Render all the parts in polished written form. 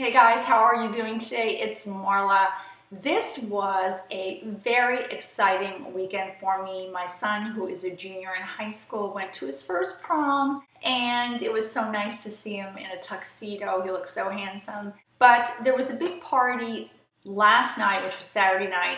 Hey guys, how are you doing today? It's Marla. This was a very exciting weekend for me. My son, who is a junior in high school, went to his first prom, and it was so nice to see him in a tuxedo. He looked so handsome. But there was a big party last night, which was Saturday night,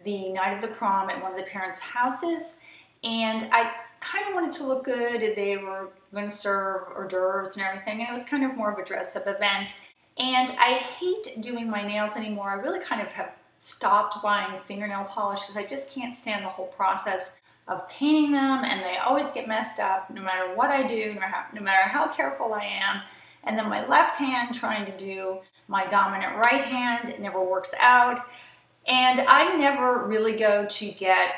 the night of the prom at one of the parents' houses, and I kind of wanted to look good. They were going to serve hors d'oeuvres and everything, and it was kind of more of a dress-up event. And I hate doing my nails anymore. I really kind of have stopped buying fingernail polish because I just can't stand the whole process of painting them, and they always get messed up no matter what I do, no matter how careful I am. And then my left hand trying to do my dominant right hand, it never works out. And I never really go to get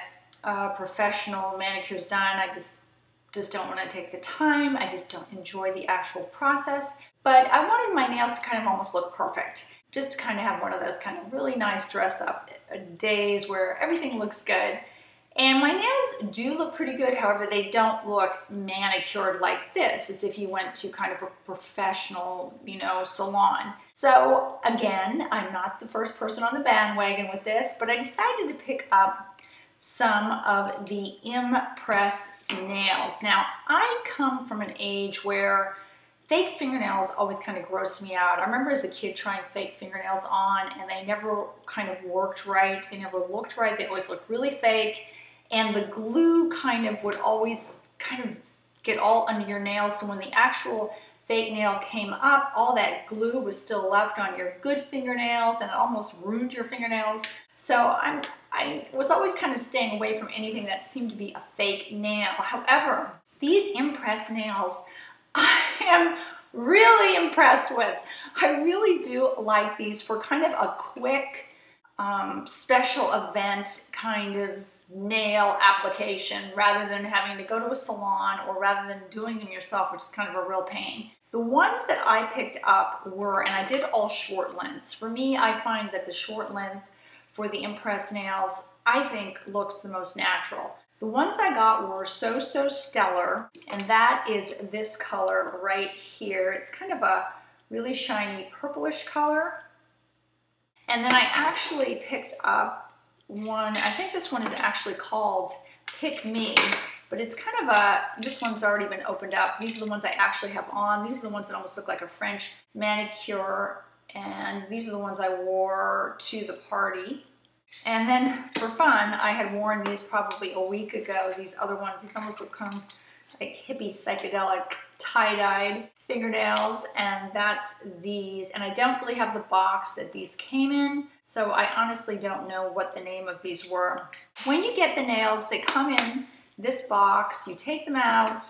professional manicures done. I just don't want to take the time. I just don't enjoy the actual process. But I wanted my nails to kind of almost look perfect. Just to kind of have one of those kind of really nice dress up days where everything looks good. And my nails do look pretty good, however, they don't look manicured like this, as if you went to kind of a professional, salon. So again, I'm not the first person on the bandwagon with this, but I decided to pick up some of the imPress nails. Now, I come from an age where fake fingernails always kind of grossed me out. I remember as a kid trying fake fingernails on, and they never kind of worked right. They never looked right. They always looked really fake. And the glue kind of would always kind of get all under your nails. So when the actual fake nail came up, all that glue was still left on your good fingernails, and it almost ruined your fingernails. So I was always kind of staying away from anything that seemed to be a fake nail. However, these imPress nails, I am really impressed with. I really do like these for kind of a quick special event kind of nail application rather than having to go to a salon or rather than doing them yourself, which is kind of a real pain. The ones that I picked up were, and I did all short lengths. For me, I find that the short length for the imPress nails, I think, looks the most natural. The ones I got were So Stellar, and that is this color right here. It's kind of a really shiny purplish color. And then I actually picked up one, I think this one is actually called Pick Me, but it's kind of this one's already been opened up. These are the ones I actually have on. These are the ones that almost look like a French manicure, and these are the ones I wore to the party. And then for fun, I had worn these probably a week ago. These other ones, these almost look kind of like hippie psychedelic tie-dyed fingernails, and that's these. And I don't really have the box that these came in, so I honestly don't know what the name of these were. When you get the nails, they come in this box. You take them out.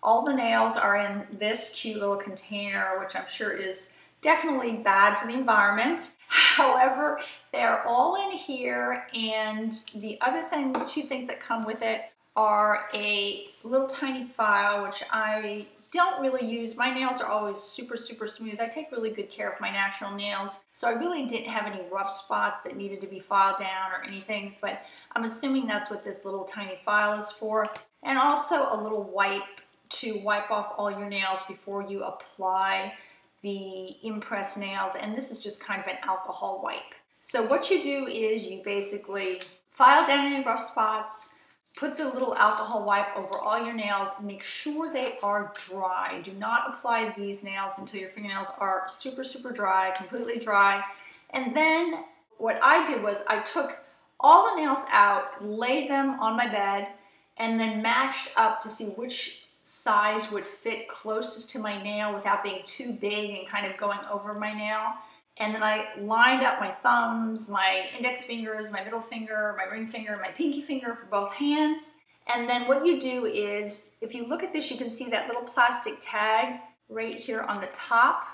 All the nails are in this cute little container, which I'm sure is definitely bad for the environment. However, they're all in here, and the two things that come with it are a little tiny file, which I don't really use. My nails are always super smooth. I take really good care of my natural nails, so I really didn't have any rough spots that needed to be filed down or anything, but I'm assuming that's what this little tiny file is for. And also a little wipe to wipe off all your nails before you apply the imPress nails, and this is just kind of an alcohol wipe. So what you do is you basically file down any rough spots, put the little alcohol wipe over all your nails, make sure they are dry. Do not apply these nails until your fingernails are super dry, completely dry. And then what I did was I took all the nails out, laid them on my bed, and then matched up to see which size would fit closest to my nail without being too big and kind of going over my nail. And then I lined up my thumbs, my index fingers, my middle finger, my ring finger, my pinky finger for both hands. And then what you do is, if you look at this, you can see that little plastic tag right here on the top.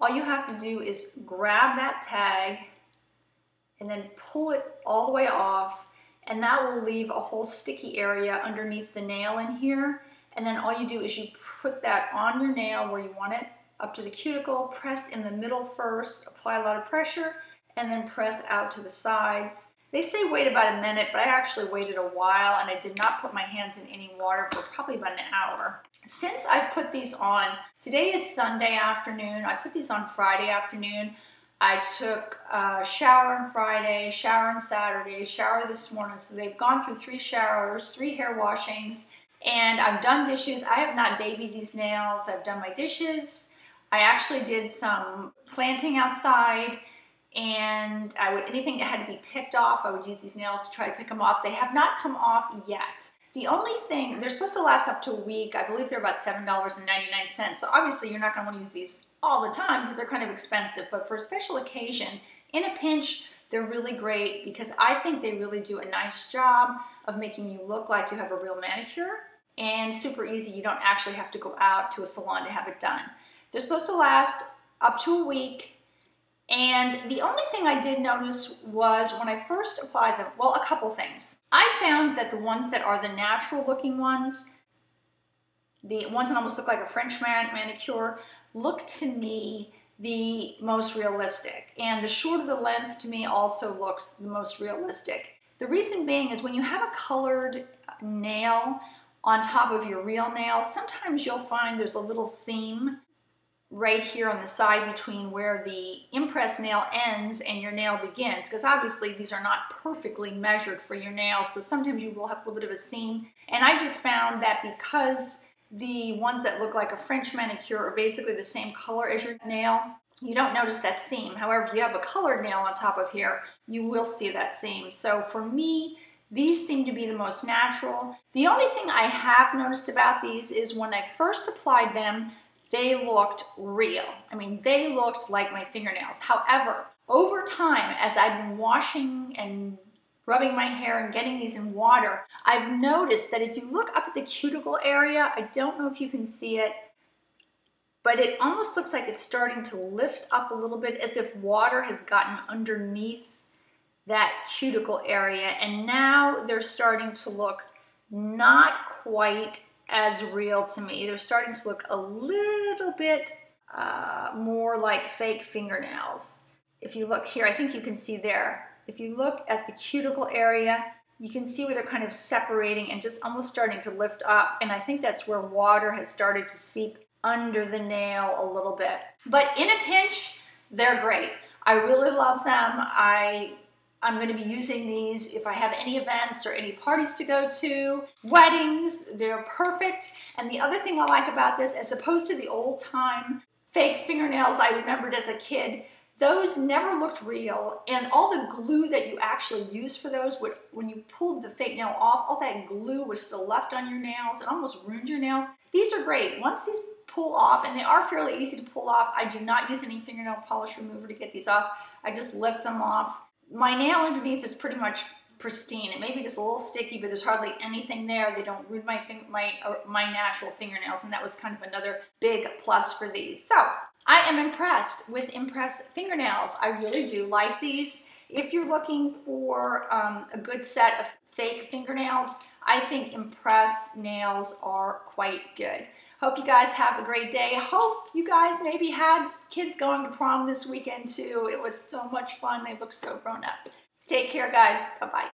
All you have to do is grab that tag and then pull it all the way off, and that will leave a whole sticky area underneath the nail in here. And then all you do is you put that on your nail where you want it, up to the cuticle, press in the middle first, apply a lot of pressure, and then press out to the sides. They say wait about a minute, but I actually waited a while and I did not put my hands in any water for probably about an hour. Since I've put these on, today is Sunday afternoon. I put these on Friday afternoon. I took a shower on Friday, shower on Saturday, shower this morning. So they've gone through 3 showers, 3 hair washings, and I've done dishes. I have not babied these nails. I've done my dishes. I actually did some planting outside, and anything that had to be picked off, I would use these nails to try to pick them off. They have not come off yet. The only thing, they're supposed to last up to a week. I believe they're about $7.99. So obviously you're not going to want to use these all the time because they're kind of expensive. But for a special occasion, in a pinch, they're really great because I think they really do a nice job of making you look like you have a real manicure. And super easy. You don't actually have to go out to a salon to have it done. They're supposed to last up to a week. And the only thing I did notice was when I first applied them, well, a couple things. I found that the ones that are the natural looking ones, the ones that almost look like a French manicure, look to me the most realistic. And the shorter the length to me also looks the most realistic. The reason being is when you have a colored nail on top of your real nail, sometimes you'll find there's a little seam right here on the side between where the impress nail ends and your nail begins, because obviously these are not perfectly measured for your nails, so sometimes you will have a little bit of a seam. And I just found that because the ones that look like a French manicure are basically the same color as your nail, you don't notice that seam. However, if you have a colored nail on top of here, you will see that seam. So for me, these seem to be the most natural. The only thing I have noticed about these is when I first applied them, they looked real. I mean, they looked like my fingernails. However, over time, as I've been washing and rubbing my hair and getting these in water, I've noticed that if you look up at the cuticle area, I don't know if you can see it, but it almost looks like it's starting to lift up a little bit as if water has gotten underneath that cuticle area. And now they're starting to look not quite as real to me. They're starting to look a little bit more like fake fingernails. If you look here, I think you can see there. If you look at the cuticle area, you can see where they're kind of separating and just almost starting to lift up. And I think that's where water has started to seep under the nail a little bit. But in a pinch, they're great. I really love them. I'm going to be using these if I have any events or any parties to go to, weddings. They're perfect. And the other thing I like about this, as opposed to the old-time fake fingernails I remembered as a kid, those never looked real. And all the glue that you actually used for those, when you pulled the fake nail off, all that glue was still left on your nails. It almost ruined your nails. These are great. Once these pull off, and they are fairly easy to pull off, I do not use any fingernail polish remover to get these off. I just lift them off. My nail underneath is pretty much pristine. It may be just a little sticky, but there's hardly anything there. They don't ruin my natural fingernails, and that was kind of another big plus for these. So I am impressed with imPress fingernails. I really do like these. If you're looking for a good set of fake fingernails, I think imPress nails are quite good. Hope you guys have a great day. Hope you guys maybe had kids going to prom this weekend too. It was so much fun. They look so grown up. Take care, guys. Bye-bye.